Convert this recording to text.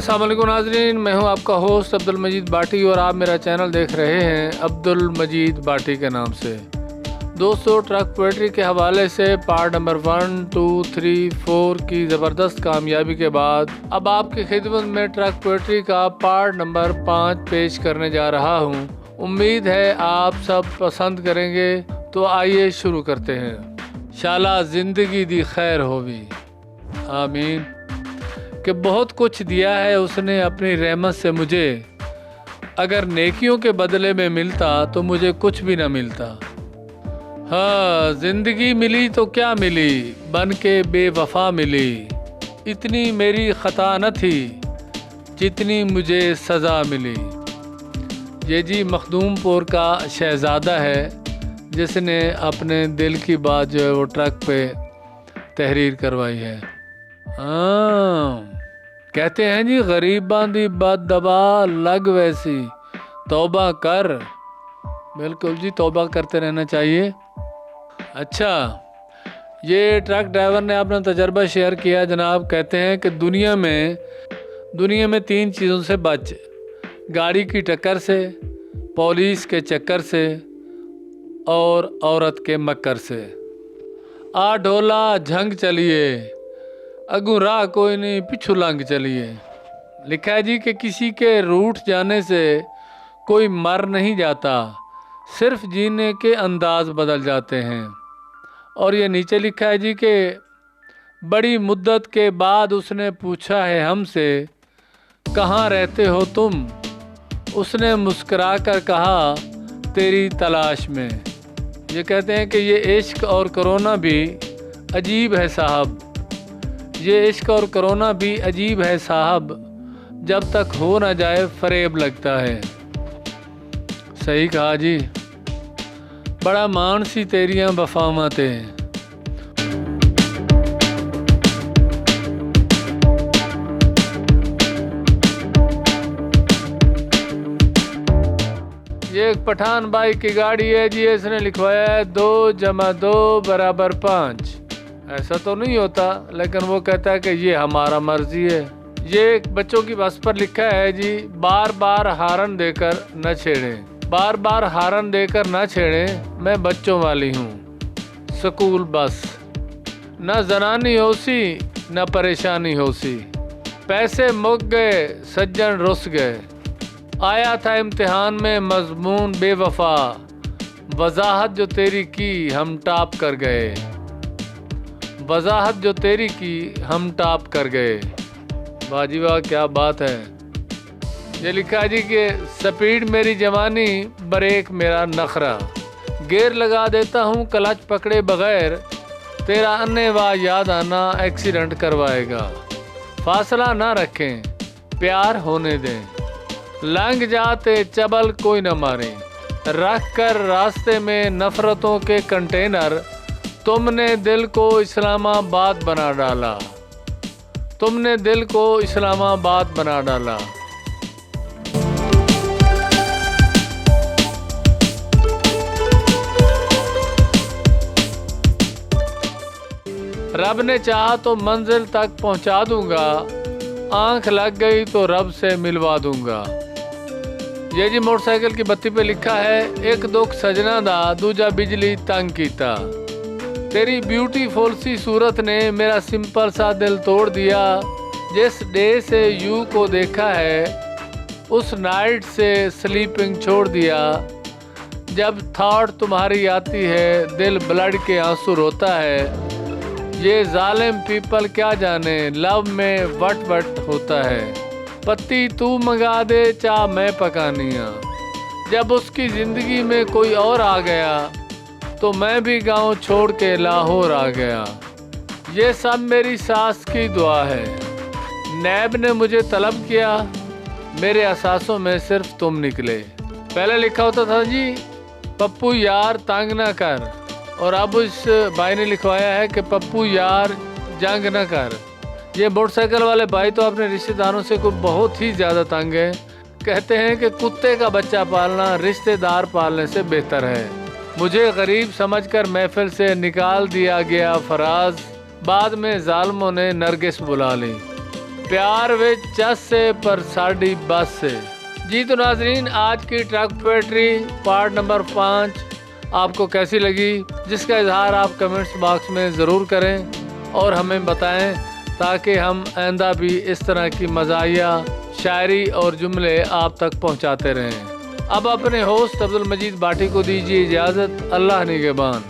अस्सलाम वालेकुम नाज़रीन, मैं हूं आपका होस्ट अब्दुल मजीद बाटी और आप मेरा चैनल देख रहे हैं अब्दुल मजीद बाटी के नाम से। दोस्तों, ट्रक पोएट्री के हवाले से पार्ट नंबर 1, 2, 3, 4 की ज़बरदस्त कामयाबी के बाद अब आपकी खिदमत में ट्रक पोएट्री का पार्ट नंबर 5 पेश करने जा रहा हूं। उम्मीद है आप सब पसंद करेंगे, तो आइए शुरू करते हैं। शाला ज़िंदगी दी खैर होवी, आमीन। कि बहुत कुछ दिया है उसने अपनी रहमत से मुझे, अगर नेकियों के बदले में मिलता तो मुझे कुछ भी न मिलता। हाँ, ज़िंदगी मिली तो क्या मिली, बन के बेवफा मिली। इतनी मेरी ख़ता न थी जितनी मुझे सज़ा मिली। ये जी मखदूमपुर का शहज़ादा है, जिसने अपने दिल की बात जो है वो ट्रक पे तहरीर करवाई है। हाँ, कहते हैं जी, गरीबां दी बददबा लग वैसी, तौबा कर। बिल्कुल जी, तौबा करते रहना चाहिए। अच्छा, ये ट्रक ड्राइवर ने अपना तजर्बा शेयर किया जनाब। कहते हैं कि दुनिया में 3 चीज़ों से बच: गाड़ी की टक्कर से, पुलिस के चक्कर से और औरत के मक्कर से। आ ढोला झंग चलिए, अगू राह कोई नहीं पिछू लंघ चलिए। लिखा है जी कि किसी के रूठ जाने से कोई मर नहीं जाता, सिर्फ जीने के अंदाज बदल जाते हैं। और ये नीचे लिखा है जी कि बड़ी मुद्दत के बाद उसने पूछा है हमसे, कहाँ रहते हो तुम? उसने मुस्करा कर कहा, तेरी तलाश में। ये कहते हैं कि ये इश्क और कोरोना भी अजीब है साहब, ये इश्क और कोरोना भी अजीब है साहब, जब तक हो ना जाए फरेब लगता है। सही कहा जी, बड़ा मान सी तेरियां वफावां ते। ये एक पठान भाई की गाड़ी है जी, इसने लिखवाया है 2 + 2 = 5। ऐसा तो नहीं होता, लेकिन वो कहता है कि ये हमारा मर्जी है। ये बच्चों की बस पर लिखा है जी, बार बार हारन देकर न छेड़ें, बार बार हारन देकर न छेड़ें, मैं बच्चों वाली हूँ स्कूल बस। न जनानी होसी न परेशानी होसी, पैसे मुक गए सज्जन रुस गए। आया था इम्तिहान में मजमून बेवफा, वजाहत जो तेरी की हम टॉप कर गए, वजाहत जो तेरी की हम टॉप कर गए। बाजी वाह, क्या बात है। ये लिखा है जी कि स्पीड मेरी जवानी, ब्रेक मेरा नखरा, गियर लगा देता हूँ क्लच पकड़े बगैर, तेरा अन्नेवाह याद आना एक्सीडेंट करवाएगा। फासला ना रखें, प्यार होने दें, लंघ जाते चबल कोई न मारे, रख कर रास्ते में नफरतों के कंटेनर, तुमने दिल को इस्लामाबाद बना डाला, तुमने दिल को इस्लामाबाद बना डाला। रब ने चाहा तो मंजिल तक पहुंचा दूंगा, आंख लग गई तो रब से मिलवा दूंगा। ये जी मोटरसाइकिल की बत्ती पे लिखा है, एक दुख सजना दा दूजा बिजली तंग कीता, तेरी ब्यूटीफुल सी सूरत ने मेरा सिंपल सा दिल तोड़ दिया। जिस डे से यू को देखा है उस नाइट से स्लीपिंग छोड़ दिया। जब थॉट तुम्हारी आती है दिल ब्लड के आंसू रोता है। ये जालिम पीपल क्या जाने लव में वट होता है। पत्ती तू मंगा दे चाह मैं पकानिया, जब उसकी ज़िंदगी में कोई और आ गया तो मैं भी गांव छोड़ के लाहौर आ गया। ये सब मेरी सास की दुआ है। नैब ने मुझे तलब किया, मेरे असासों में सिर्फ तुम निकले। पहले लिखा होता था जी, पप्पू यार तंग ना कर, और अब इस भाई ने लिखवाया है कि पप्पू यार जंग ना कर। ये मोटरसाइकिल वाले भाई तो अपने रिश्तेदारों से कोई बहुत ही ज़्यादा तंग है। कहते हैं कि कुत्ते का बच्चा पालना रिश्तेदार पालने से बेहतर है। मुझे गरीब समझकर महफिल से निकाल दिया गया फराज, बाद में जालिमों ने नरगिस बुला ली। प्यार विच चस्से पर साड़ी बस से। जी तो नाजरीन, आज की ट्रक पोएट्री पार्ट नंबर 5 आपको कैसी लगी, जिसका इजहार आप कमेंट्स बॉक्स में ज़रूर करें और हमें बताएं, ताकि हम आइंदा भी इस तरह की मज़ाहिया, शायरी और जुमले आप तक पहुंचाते रहें। अब अपने होस्ट अब्दुल मजीद बाटी को दीजिए इजाज़त। अल्लाह निगहबान।